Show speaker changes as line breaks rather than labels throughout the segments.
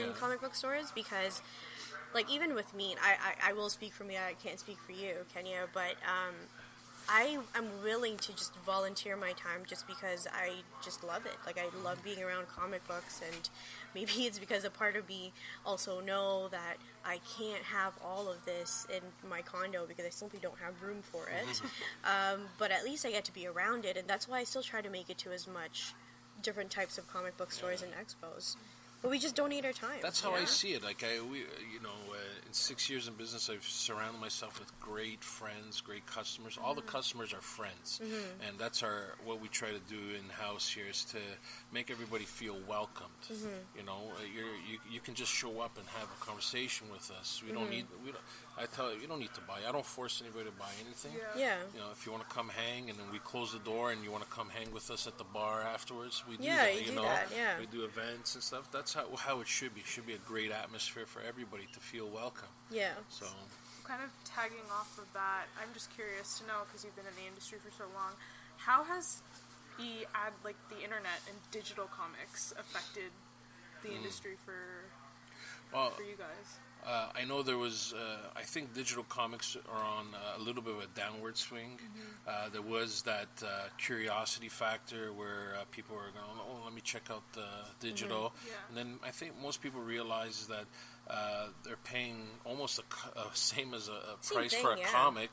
in comic book stores because, like, even with me, I will speak for me, I can't speak for you, Kenya, but I am willing to just volunteer my time just because I just love it. Like, I love being around comic books, and maybe it's because a part of me also know that I can't have all of this in my condo because I simply don't have room for it. But at least I get to be around it, and that's why I still try to make it to as much different types of comic book stores and expos. But we just donate our time.
That's how I see it. Like, in 6 years in business, I've surrounded myself with great friends, great customers. All the customers are friends. And that's what we try to do in-house here is to make everybody feel welcomed. You know, you can just show up and have a conversation with us. We don't need, I tell you, you don't need to buy. I don't force anybody to buy anything.
Yeah.
You know, if you want to come hang and then we close the door and you want to come hang with us at the bar afterwards, we do that, you know.
Yeah.
We do events and stuff. That's how it should be. It should be a great atmosphere for everybody to feel welcome.
Yeah.
So,
kind of tagging off of that, I'm just curious to know, because you've been in the industry for so long, how has the internet and digital comics affected the industry for you guys?
I know there was, I think digital comics are on a little bit of a downward swing. There was that curiosity factor where people were going, oh, let me check out the digital. And then I think most people realize that they're paying almost the same as a price for a comic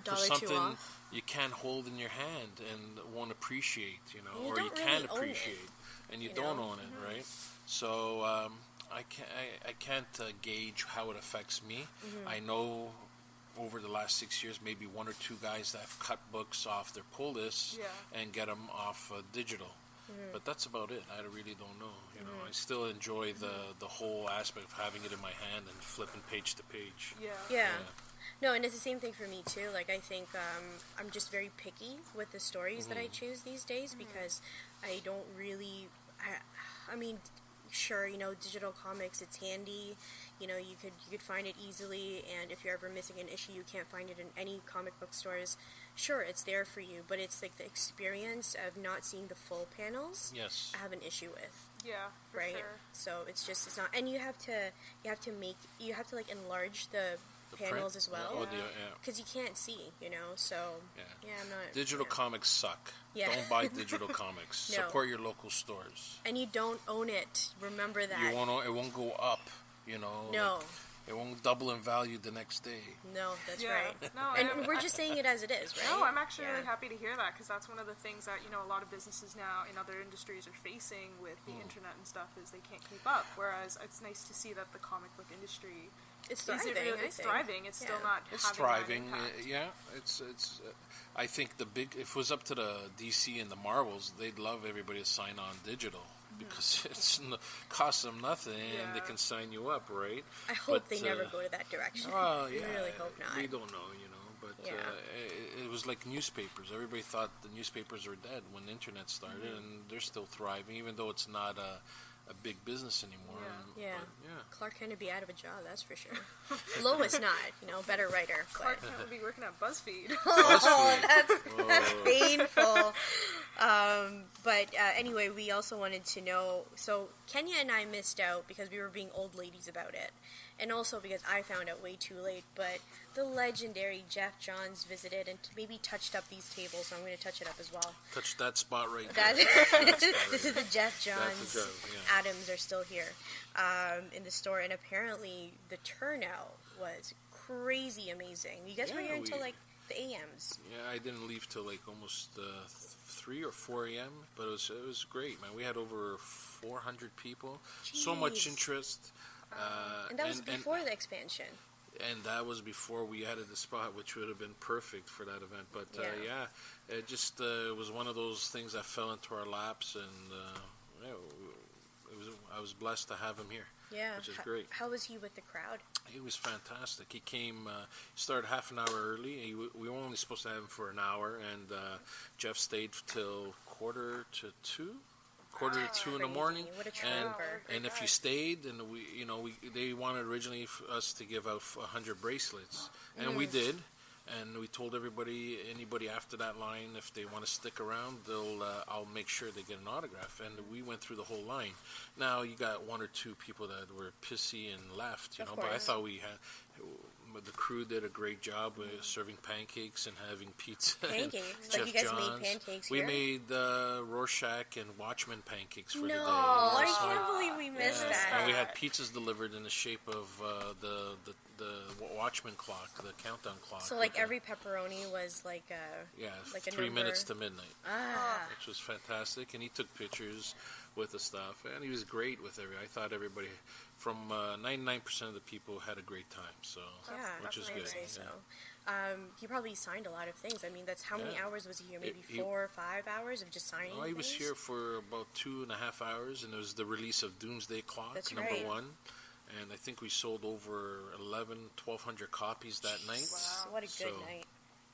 for something you can't hold in your hand and won't appreciate, you know, or you can appreciate, and you don't own it, right? So I can't gauge how it affects me. I know over the last 6 years, maybe one or two guys that have cut books off their pull lists and get them off digital. But that's about it. I really don't know. You know, I still enjoy the whole aspect of having it in my hand and flipping page to page.
Yeah. No, and it's the same thing for me too. Like, I think I'm just very picky with the stories that I choose these days because I don't really. I mean, sure, you know, digital comics, it's handy. You know, you could find it easily, and if you're ever missing an issue, you can't find it in any comic book stores. Sure, it's there for you, but it's like the experience of not seeing the full panels.
Yes,
I have an issue with.
Yeah, for
right.
Sure.
So it's not, and you have to like enlarge the panels as well, because you can't see, you know. So I'm not.
Digital comics suck. Don't buy digital comics.
No.
Support your local stores.
And you don't own it. Remember that.
It won't go up. You know.
No.
Like, it won't double in value the next day.
No, that's right.
No,
and we're just saying it as it is, right?
No, I'm actually really happy to hear that, because that's one of the things that, you know, a lot of businesses now in other industries are facing with the internet and stuff, is they can't keep up. Whereas it's nice to see that the comic book industry
it's thriving.
It's thriving. It's still not.
It's thriving. It's. I think if it was up to the DC and the Marvels, they'd love everybody to sign on digital. Because it costs them nothing, and they can sign you up, right?
I hope they never go to that direction. I really hope not.
We don't know, you know. But it was like newspapers. Everybody thought the newspapers were dead when the internet started, and they're still thriving, even though it's not a big business anymore.
Clark Kent would be out of a job, that's for sure. Lois not, you know, better writer.
Clark Kent would be working at BuzzFeed.
That's painful. But anyway, we also wanted to know, so Kenya and I missed out because we were being old ladies about it. And also because I found out way too late, but the legendary Geoff Johns visited and maybe touched up these tables, so I'm going to touch it up as well.
Touch that spot right there.
This is the Geoff Johns. Adams are still here in the store, and apparently the turnout was crazy amazing. You guys were here until like the AMs.
Yeah, I didn't leave till like almost 3 or 4 a.m., but it was great, man. We had over 400 people. Jeez. So much interest.
And that was before the expansion.
And that was before we added the spot, which would have been perfect for that event. But it just was one of those things that fell into our laps, and I was blessed to have him here. Yeah, which is great.
How was he with the crowd?
He was fantastic. He came, started half an hour early. We were only supposed to have him for an hour, and Geoff stayed till quarter to 2 in the morning.
What a trooper.
And if you stayed, and they wanted originally us to give out 100 bracelets, and we did. And we told anybody after that line, if they want to stick around, I'll make sure they get an autograph. And we went through the whole line. Now you got one or two people that were pissy and left,
Of
but
course.
I thought the crew did a great job with serving pancakes and having pizza.
Pancakes?
And
Like, you guys
Jeff
made
Johns.
pancakes
We
here?
made Rorschach and Watchman pancakes for the day.
No,
Yeah,
I
so-
can't believe we missed
yeah.
that.
And we had pizzas delivered in the shape of the Watchman clock, the countdown clock.
So, like,
with the-
every pepperoni was like a...
Yeah,
like a
3
number.
minutes to midnight,
Ah.
which was fantastic. And he took pictures with the stuff, and he was great with everybody. I thought everybody, from 99% of the people, had a great time. So,
Yeah,
which is good.
I'd say
Yeah.
so. He probably signed a lot of things. I mean, that's how many
Yeah.
hours was he here? Maybe
He-
4 or 5 hours of just signing
Well, he was
things?
here for about 2.5 hours, and it was the release of Doomsday Clock,
That's
number
right.
1. And I think we sold over 1,200 copies that night.
Wow. What a good
So,
night.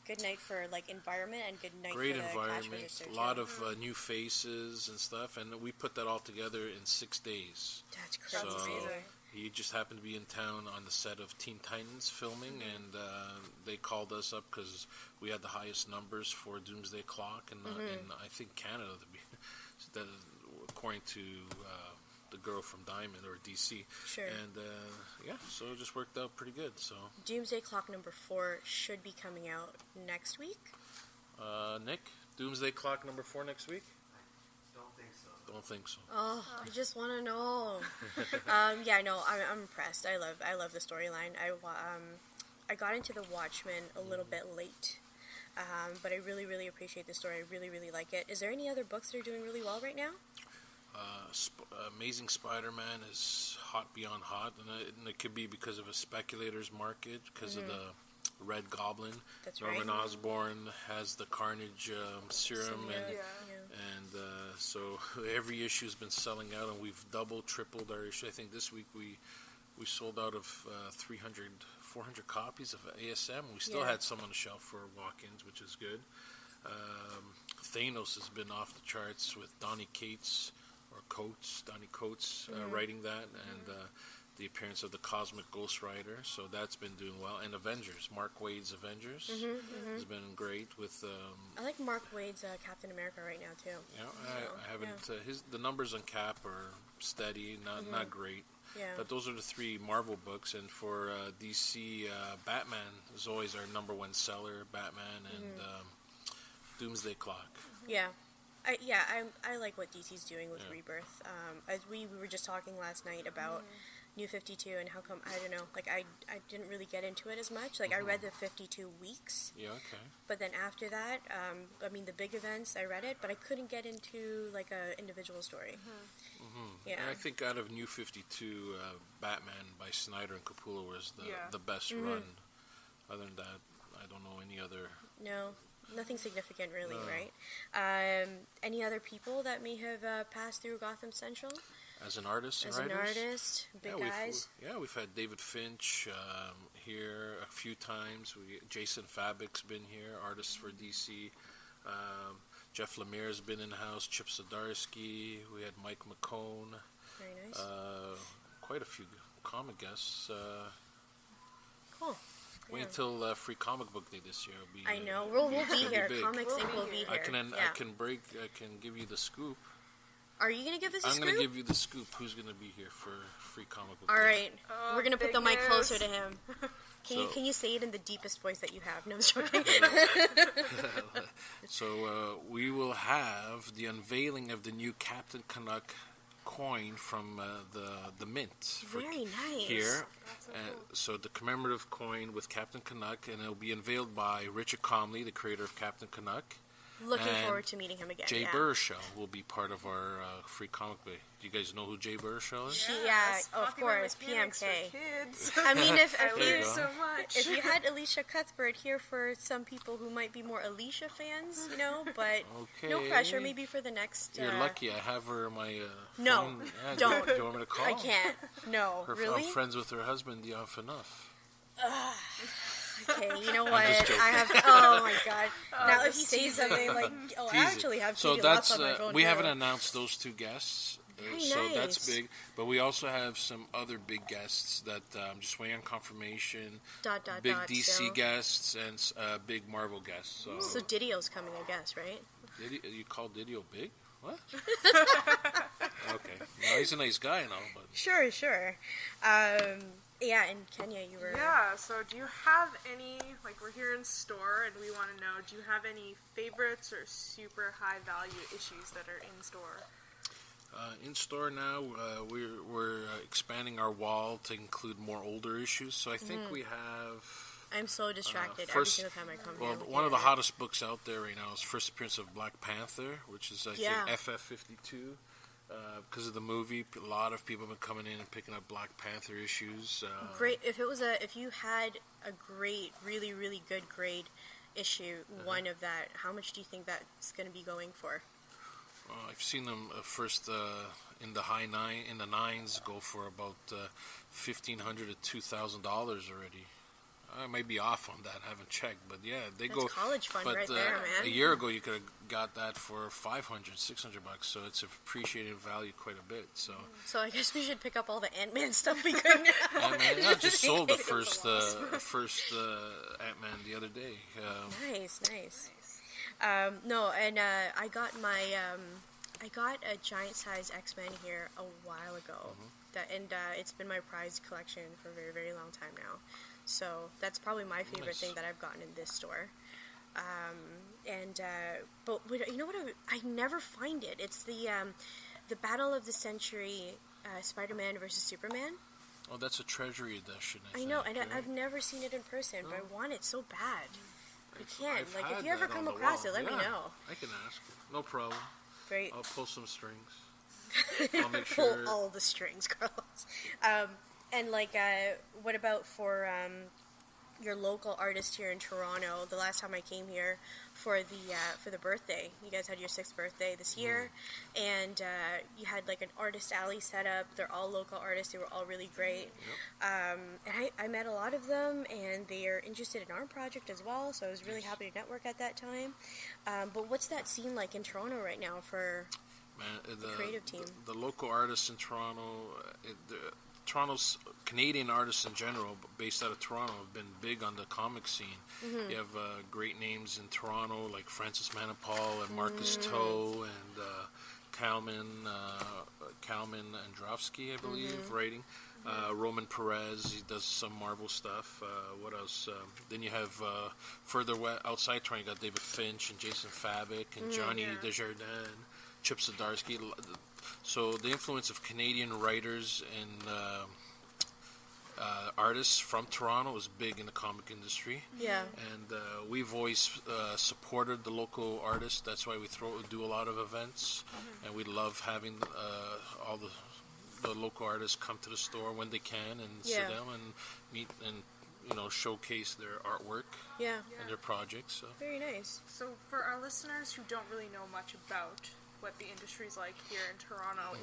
Good night for, like, environment and good night
Great
for the cash
environment,
register,
a
too.
lot of new faces and stuff, and we put that all together in 6 days.
That's crazy.
That's amazing.
He just happened to be in town on the set of Teen Titans filming, and they called us up because we had the highest numbers for Doomsday Clock, and in I think Canada, that, according to the girl from Diamond or DC.
Sure.
And so it just worked out pretty good. So
Doomsday Clock number 4 should be coming out next week.
Nick, Doomsday Clock number 4 next week? Don't think so.
Oh, I just want to know. No, I'm impressed. I love the storyline. I got into the Watchmen a little bit late, but I really, really appreciate the story. I really, really like it. Is there any other books that are doing really well right now?
Amazing Spider-Man is hot beyond hot, and it could be because of a speculator's market, because of the Red Goblin.
That's
Norman
right.
Osborn has the Carnage serum,
Symbiote.
and so every issue's been selling out, and we've doubled, tripled our issue. I think this week we sold out of 300, 400 copies of ASM. We still
Yeah.
had some on the shelf for walk-ins, which is good. Thanos has been off the charts with Donny Coates writing that, and the appearance of the Cosmic Ghost Rider, so that's been doing well. And Avengers, Mark Waid's Avengers has been great with...
I like Mark Waid's Captain America right now, too.
Yeah, I haven't... the numbers on Cap are steady, not great.
Yeah.
But those are the 3 Marvel books, and for DC, Batman is always our number 1 seller, Batman and Doomsday Clock.
Yeah. I like what DC's doing with Rebirth. As we were just talking last night about New 52 and how come, I don't know, like I didn't really get into it as much. Like I read the 52 weeks.
Yeah, okay.
But then after that, the big events, I read it, but I couldn't get into like a individual story. Yeah.
And I think out of New 52, Batman by Snyder and Capullo was the best run. Other than that, I don't know any other...
No. Nothing significant, really, right? Any other people that may have passed through Gotham Central?
As an artist and
As an
writers?
artist, big guys?
We've had David Finch here a few times. Jason Fabik's been here, artist for DC. Jeff Lemire's been in the house. Chip Zdarsky. We had Mike McCone.
Very nice.
Quite a few comic guests.
Cool.
Wait
Yeah.
until Free Comic Book Day this year.
I know. We'll be
gonna
here.
big.
Comics
We'll
Inc.
be
will be
here.
here.
I can give you the scoop.
Are you going to give us a
I'm
scoop?
going to give you the scoop. Who's going to be here for Free Comic Book
All
Day.
right.
Oh,
We're going to put the
big
mic closer
news.
to him.
So-
Can you say it in the deepest voice that you have? No, I'm just joking.
So we will have the unveiling of the new Captain Canuck coin from the mint
Very nice.
here.
That's so cool.
So the commemorative coin with Captain Canuck, and it'll be unveiled by Richard Comley, the creator of Captain Canuck.
Looking
And
forward to meeting him again.
Jay
yeah.
Baruchel will be part of our Free Comic Day. Do you guys know who Jay Baruchel is?
Yes,
of
popular
course,
mechanics for
PMK.
kids.
I mean, if
I
you
learned
go.
so much.
if you had Alicia Cuthbert here for some people who might be more Alicia fans, but no
Okay.
pressure. Maybe for the next.
You're lucky. I have her on my
No,
phone. Yeah,
don't.
Do you want me to call?
I can't. No, really.
I'm friends with her husband, Dion Phaneuf.
Okay, you know what?
just joking.
I have. Oh my god! now, if
just
you say something like, "Oh, I
Tease it.
actually have
So
TV lots
that's
on my phone,"
we
too.
haven't announced those 2 guests.
Very
So
nice.
that's big. But we also have some other big guests that I'm just waiting on confirmation. Big DC
still.
guests and big Marvel guests.
So Didio's coming, I guess, right?
You call Didio big? What? Okay. No, he's a nice guy and all, but...
Sure. Yeah, in Kenya you were...
Yeah, so do you have any, like we're here in store and we want to know, do you have any favorites or super high value issues that are in store?
In store now, we're expanding our wall to include more older issues. So I think we have...
I'm so distracted
first,
every single time I come
well,
here.
one of the hottest books out there right now is First Appearance of Black Panther, which is, I think, FF52. Because of the movie, a lot of people have been coming in and picking up Black Panther issues.
Great. If you had a great, really, really good grade issue, one of that, how much do you think that's going to be going for?
I've seen them first in the nines go for about $1,500 to $2,000 already. I might be off on that. I haven't checked, but yeah,
That's
go.
college fund
but
right there, man.
A year ago, you could have got that for $500, $600, so it's appreciated in value quite a bit. So
I guess we should pick up all the Ant-Man stuff we could now.
I just sold the first Ant-Man the other day.
Nice. No, and I got a giant size X-Men here a while ago. It's been my prized collection for a very, very long time now. So that's probably my favorite thing that I've gotten in this store. But you know what? I never find it. It's the Battle of the Century, Spider-Man versus Superman.
Oh, that's a Treasury edition.
I know, and I've never seen it in person, but I want it so bad. I can't. If you ever come across it, let me know.
I can ask. No problem.
Great.
I'll pull some strings. I'll make sure.
Pull all the strings, Carlos. And what about for your local artist here in Toronto? The last time I came here for the birthday, you guys had your 6th birthday this year, and you had like an artist alley set up. They're all local artists. They were all really great. Yep. And I met a lot of them, and they are interested in our project as well. So I was really happy to network at that time. But what's that scene like in Toronto right now for the creative team?
The local artists in Toronto. Toronto's Canadian artists in general, based out of Toronto, have been big on the comic scene. You have great names in Toronto like Francis Manipal and Marcus Toe and Kalman Androvsky, I believe, writing. Roman Perez, he does some Marvel stuff. What else? Then you have further outside Toronto, you got David Finch and Jason Fabik and Johnny Desjardins, Chip Zdarsky. So the influence of Canadian writers and artists from Toronto is big in the comic industry.
Yeah.
And we've always supported the local artists. That's why we do a lot of events, and we love having all the local artists come to the store when they can and sit down and meet and showcase their artwork and their projects. So.
Very nice.
So for our listeners who don't really know much about what the industry's like here in Toronto,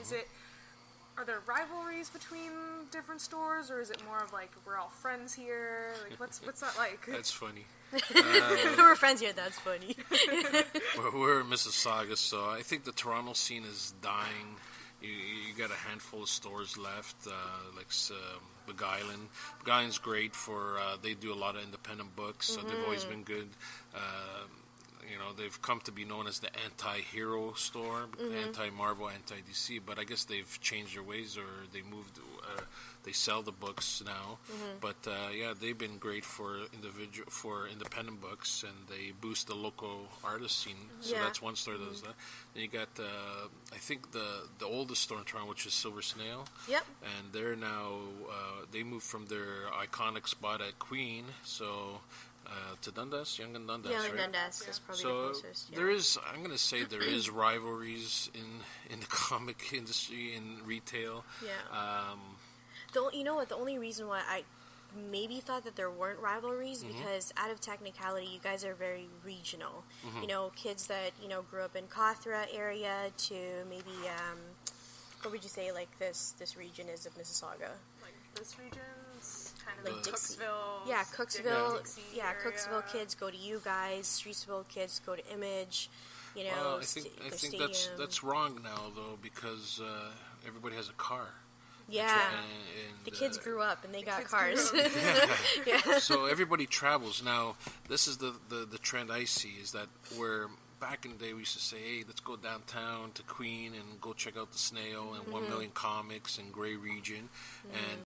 are there rivalries between different stores, or is it more of like we're all friends here? Like what's that like?
That's funny.
We're friends here. That's funny.
We're in Mississauga, so I think the Toronto scene is dying. You got a handful of stores left, like Beguilen. Beguilen's great for, they do a lot of independent books, so they've always been good. They've come to be known as the anti-hero store, anti-Marvel, anti-DC, but I guess they've changed their ways, or they moved, they sell the books now. But they've been great for independent books, and they boost the local artist scene. So that's one store that does that. Then you got I think the oldest store in Toronto, which is Silver Snail.
Yep.
And they're now they moved from their iconic spot at Queen, so. To Dundas, Yonge and Dundas,
right?
Dundas
is probably
the
closest. Yeah.
There is, I'm going to say there is rivalries in the comic industry, in retail.
Yeah. You know what? The only reason why I maybe thought that there weren't rivalries because out of technicality, you guys are very regional. Kids that, grew up in Cawthra area to maybe, what would you say, like this region is of Mississauga?
Like this region's kind of
like
Dixie.
Cooksville. Yeah, Cooksville.
Dixie
Yeah,
area.
Cooksville kids go to you guys. Streetsville kids go to Image. You know,
Well, I think that's wrong now though, because everybody has a car.
Yeah,
and
the kids grew up and they got
kids
cars.
grew
Yeah.
So everybody travels now. This is the trend I see, is that where back in the day we used to say, hey, let's go downtown to Queen and go check out the Snail and 1 Million Comics and Gray Region, and